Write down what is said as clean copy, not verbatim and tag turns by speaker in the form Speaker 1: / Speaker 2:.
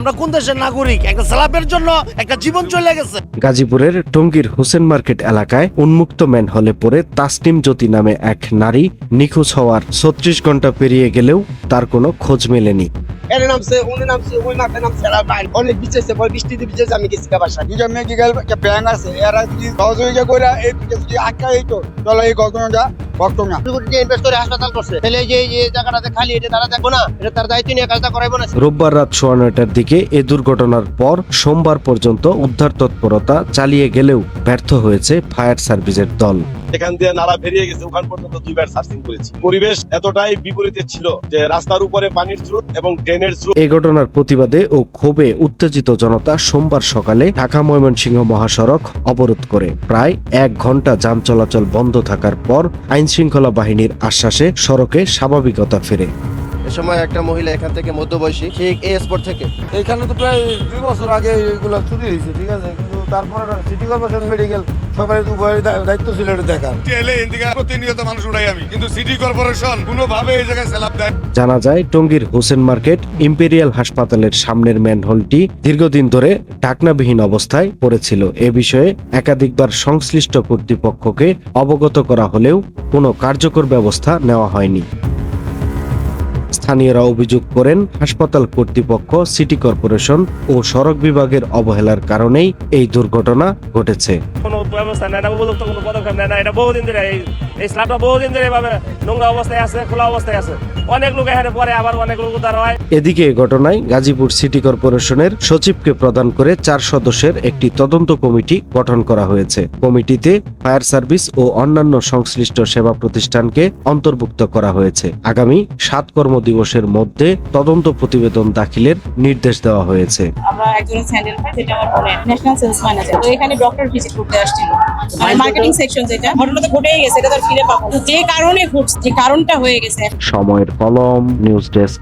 Speaker 1: আমরা কোন দেশের নাগরিক? একটা স্ল্যাবের জন্য একটা জীবন চলে গেছে।
Speaker 2: গাজীপুরের টঙ্গীর হোসেন মার্কেট এলাকায় উন্মুক্ত ম্যানহোলে পড়ে তাসনিম জ্যোতি নামে এক নারী নিখোঁজ হওয়ার 36 ঘন্টা পেরিয়ে গেলেও তার কোনো খোঁজ মেলেনি।
Speaker 3: এর নামছে উনি নামছে ওই মাথায় নামছে অনেক বিচেছে পরে বৃষ্টিতে বিচেছে আমি গেছি বাসা দুইটা মেডিকেল একটা ব্যাংক আছে এরা যদি সহযোগিতা করে এই যদি আটকা হইতো তাহলে এই ঘটনাটা ঘটতো না। ইনভেস্টরে হাসপাতাল করছে তাহলে এই যে জায়গাটাতে খালি এটা তারা দেখবো না, এটা তার দায়িত্ব নিয়ে কাজটা করাইবো না।
Speaker 2: রোববার রাত 9:30টার দিকে এ দুর্ঘটনার পর সোমবার পর্যন্ত উদ্ধার তৎপরতা চালিয়ে গেলেও ব্যর্থ হয়েছে ফায়ার সার্ভিসের দল।
Speaker 4: এখান দিয়ে নালা বেরিয়ে গেছে, ওখান পর্যন্ত দুইবার সার্চিং করেছি। পরিবেশ এতটাই বিপরীতে ছিল যে রাস্তার উপরে পানির স্রোত এবং ড্রেনের স্রোত।
Speaker 2: এই ঘটনার প্রতিবাদে ও ক্ষোভে উত্তেজিত জনতা সোমবার সকালে ঢাকা ময়মনসিংহ মহাসড়ক অবরোধ করে প্রায় 1 ঘন্টা যান চলাচল বন্ধ থাকার পর আইন শৃঙ্খলা বাহিনীর আশ্বাসে সড়কে স্বাভাবিকতা ফেরে।
Speaker 5: এ সময় একটা মহিলা এখান থেকে মধ্যবয়সী ঠিক এই স্পট থেকে
Speaker 6: এখানে তো প্রায় 2 বছর আগে এগুলো চুরি হয়েছে, ঠিক আছে, কিন্তু তারপরে সিটি কর্পোরেশন মেডিকেল সবাই উভয়ের দায়িত্ব ছিল এটা দেখা।
Speaker 7: প্রতিনিয়ত মানুষ উড়াই আমি, কিন্তু সিটি কর্পোরেশন কোনোভাবে এই জায়গায় স্ল্যাব দেয়।
Speaker 2: জানা যায় টঙ্গীর হোসেন মার্কেট ইম্পেরিয়াল হাসপাতালের সামনের ম্যানহোলটি দীর্ঘদিন ধরে ঢাকনাবিহীন অবস্থায় পড়েছিল। এ বিষয়ে একাধিকবার সংশ্লিষ্ট কর্তৃপক্ষকে অবগত করা হলেও কোনো কার্যকর ব্যবস্থা নেওয়া হয়নি। স্থানীয়রা অভিযোগ করেন হাসপাতাল কর্তৃপক্ষ, সিটি কর্পোরেশন ও সড়ক বিভাগের অবহেলার কারণেই এই দুর্ঘটনা ঘটেছে।
Speaker 8: কোনো ব্যবস্থা নেয় না, উপযুক্ত কোনো পদক্ষেপ নেয় না। এটা বহুদিন ধরে এই স্ল্যাবটা বহুদিন ধরে এভাবে নোংরা অবস্থায় আছে, খোলা অবস্থায় আছে। অনেক লোক এখানে পরে আবার অনেক লোক উদ্ধার হয়।
Speaker 2: এদিকে এ ঘটনায় গাজীপুর সিটি কর্পোরেশনের সচিবকে প্রদান করে 4 সদস্যের একটি তদন্ত কমিটি গঠন করা হয়েছে। কমিটিতে ফায়ার সার্ভিস ও অন্যান্য সংশ্লিষ্ট সেবা প্রতিষ্ঠানকে অন্তর্ভুক্ত করা হয়েছে। আগামী 7 কর্মদিবসের মধ্যে তদন্ত প্রতিবেদন দাখিলের নির্দেশ দেওয়া হয়েছে।
Speaker 9: আমরা একজন হ্যান্ডেল পাই, যেটা আমার বোনের ন্যাশনাল সেলস ম্যানেজার। তো এখানে ডক্টর ভিজিট করতে আসছিল, মানে মার্কেটিং সেকশন, যেটা ঘটনা তো ঘটেই গেছে, এটা তো আর ফিরে পাবো। যে কারণে ঘটছে, যে কারণটা হয়ে গেছে।
Speaker 2: সময়ের কলম, নিউজ ডেস্ক।